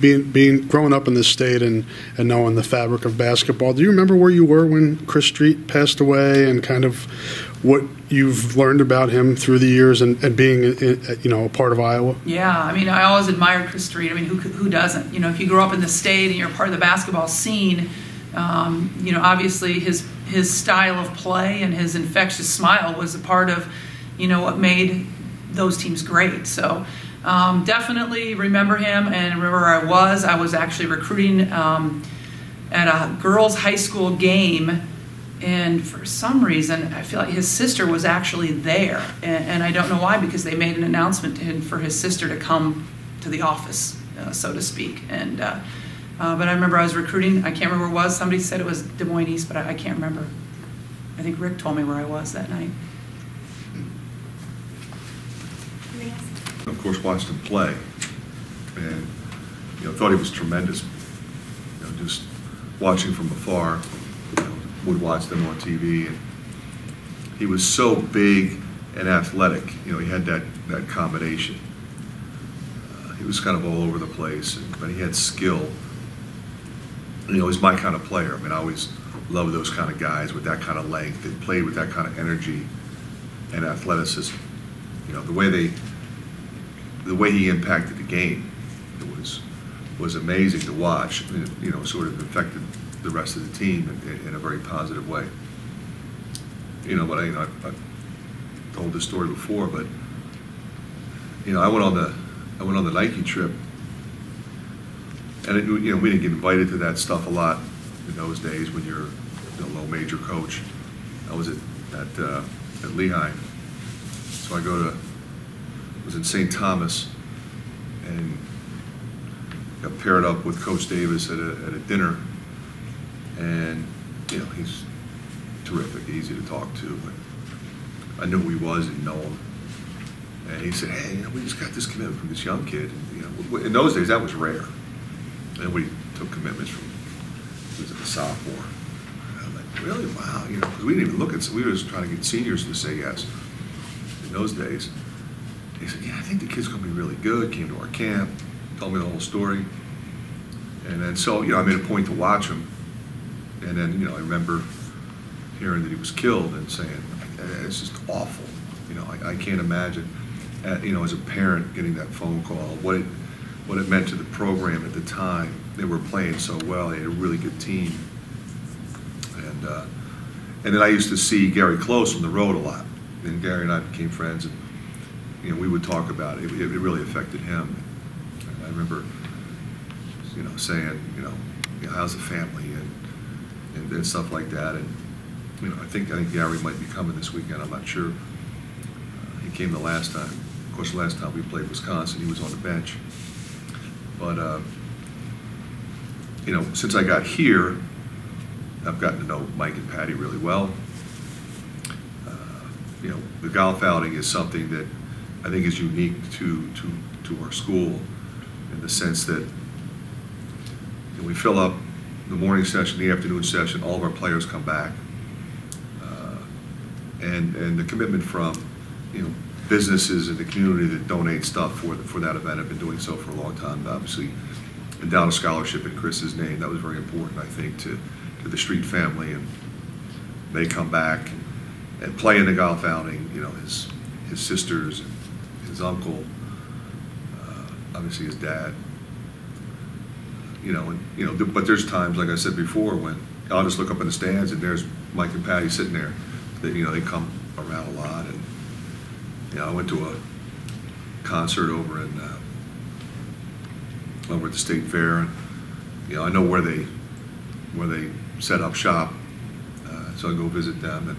being growing up in this state and knowing the fabric of basketball, do you remember where you were when Chris Street passed away, and kind of what you've learned about him through the years and being, a part of Iowa? Yeah, I mean, I always admired Chris Street. I mean, who doesn't? If you grow up in the state and you're part of the basketball scene, obviously his style of play and his infectious smile was a part of, what made those teams great. So definitely remember him, and remember where I was. I was actually recruiting at a girls' high school game. And for some reason, I feel like his sister was actually there. And I don't know why, because they made an announcement for his sister to come to the office, so to speak. And but I remember I was recruiting. I can't remember where it was. Somebody said it was Des Moines East, but I can't remember. I think Rick told me where I was that night. Of course, watched him play, and thought he was tremendous. Just watching from afar. Would watch them on TV, and he was so big and athletic. He had that combination. He was kind of all over the place, but he had skill. He's my kind of player. I mean, I always loved those kind of guys with that kind of length that played with that kind of energy and athleticism. The way he impacted the game, it was amazing to watch. Sort of affected the rest of the team in a very positive way. But I've told this story before, but I went on the Nike trip, and we didn't get invited to that stuff a lot in those days when you're a low major coach. I was at Lehigh, so I was in St. Thomas, and got paired up with Coach Davis at a dinner. And he's terrific, easy to talk to. And I knew who he was, didn't know him. And he said, "Hey, we just got this commitment from this young kid." And, in those days, that was rare. Nobody took commitments from. He was a sophomore. And I'm like, really? Wow. Because we didn't even look at. We were just trying to get seniors to say yes. In those days, he said, "Yeah, I think the kid's going to be really good." Came to our camp, told me the whole story, and then so I made a point to watch him. And then, I remember hearing that he was killed and saying, "It's just awful." I can't imagine, as a parent getting that phone call, what it meant to the program at the time. They were playing so well. They had a really good team. And then I used to see Gary Close on the road a lot. And Gary and I became friends, and we would talk about it. It really affected him. And I remember, saying, how's the family and stuff like that. And I think Gary might be coming this weekend. I'm not sure. He came the last time. Of course, the last time we played Wisconsin, he was on the bench. But since I got here, I've gotten to know Mike and Patty really well. The golf outing is something that I think is unique to our school, in the sense that we fill up the morning session, the afternoon session. All of our players come back, and the commitment from businesses in the community that donate stuff for that event have been doing so for a long time. Obviously, endowed a scholarship in Chris's name. That was very important, I think, to the Street family, and they come back and play in the golf outing. His sisters, and his uncle, obviously his dad. But there's times, like I said before, when I'll just look up in the stands and there's Mike and Patty sitting there. That they come around a lot, and I went to a concert over at the State Fair, and I know where they set up shop, so I go visit them,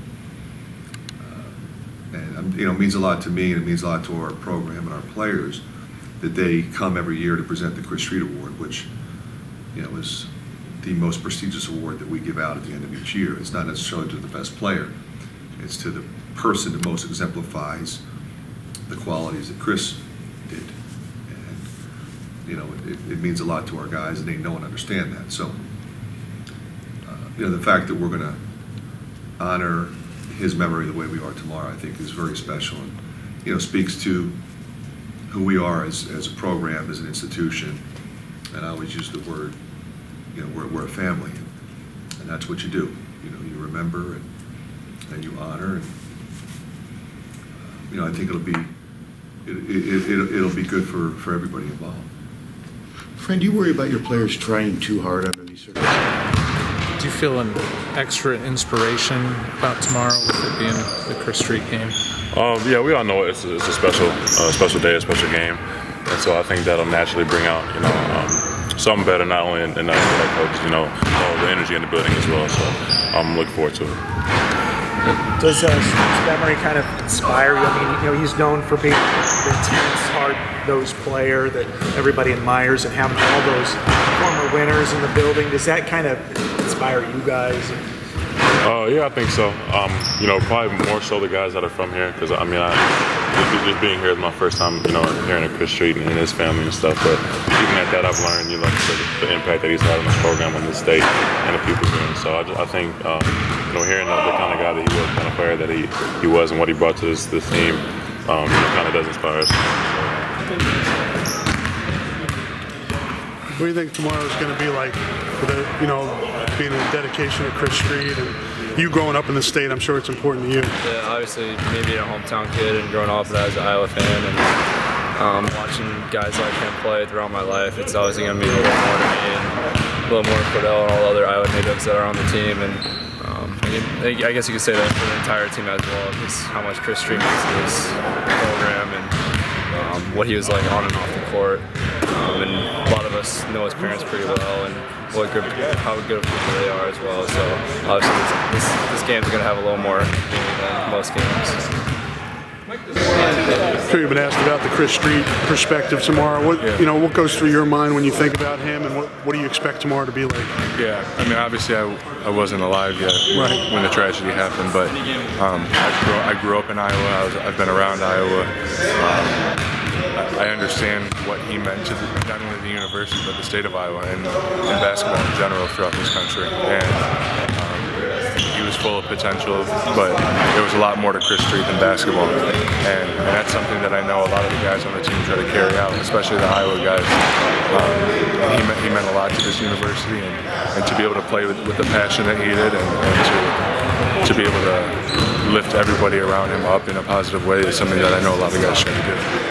and it means a lot to me, and it means a lot to our program and our players that they come every year to present the Chris Street Award, which is the most prestigious award that we give out at the end of each year. It's not necessarily to the best player. It's to the person that most exemplifies the qualities that Chris did. And, it means a lot to our guys, and they know and understand that. So, the fact that we're going to honor his memory the way we are tomorrow, I think, is very special, and, speaks to who we are as a program, as an institution, And I always use the word, we're a family, and that's what you do. You remember and you honor, and I think it'll be good for everybody involved. Fran, do you worry about your players trying too hard under these circumstances? Do you feel an extra inspiration about tomorrow with it being the Chris Street game? Yeah, we all know it's a special day, a special game, and so I think that'll naturally bring out something better, not only in us but coaches, the energy in the building as well. So I'm looking forward to it. Does Street's memory kind of inspire you? I mean, he's known for being an intense, hard-nosed player that everybody admires, and having all those former winners in the building. Does that kind of inspire you guys? Yeah, I think so. Probably more so the guys that are from here, because just being here is my first time, hearing of Chris Street and his family and stuff. But even at that, I've learned, the impact that he's had on this program and the state and the people here. And so I think, hearing the kind of guy that he was, kind of player that he was, and what he brought to this team, kind of does inspire us. What do you think tomorrow is going to be like, being a dedication to Chris Street and you growing up in the state? I'm sure it's important to you. Yeah, obviously, me being a hometown kid and growing up as an Iowa fan and watching guys like him play throughout my life, it's always going to mean a little more to me and a little more to Cordell and all the other Iowa natives that are on the team. And I guess you could say that for the entire team as well, just how much Chris Street means to this program and what he was like on and off the court. And a lot of us know his parents pretty well and how good of people they are as well. So obviously this game's going to have a little more meaning than most games. I'm sure you've been asked about the Chris Street perspective tomorrow. What goes through your mind when you think about him, and what do you expect tomorrow to be like? Yeah, obviously I wasn't alive yet when the tragedy happened, but I grew up in Iowa. I've been around Iowa. I understand what he meant to not only the university but the state of Iowa and basketball in general throughout this country. And he was full of potential, but there was a lot more to Chris Street than basketball. And that's something that I know a lot of the guys on the team try to carry out, especially the Iowa guys. He meant a lot to this university, and to be able to play with the passion that he did, and to be able to lift everybody around him up in a positive way is something that I know a lot of guys try to do.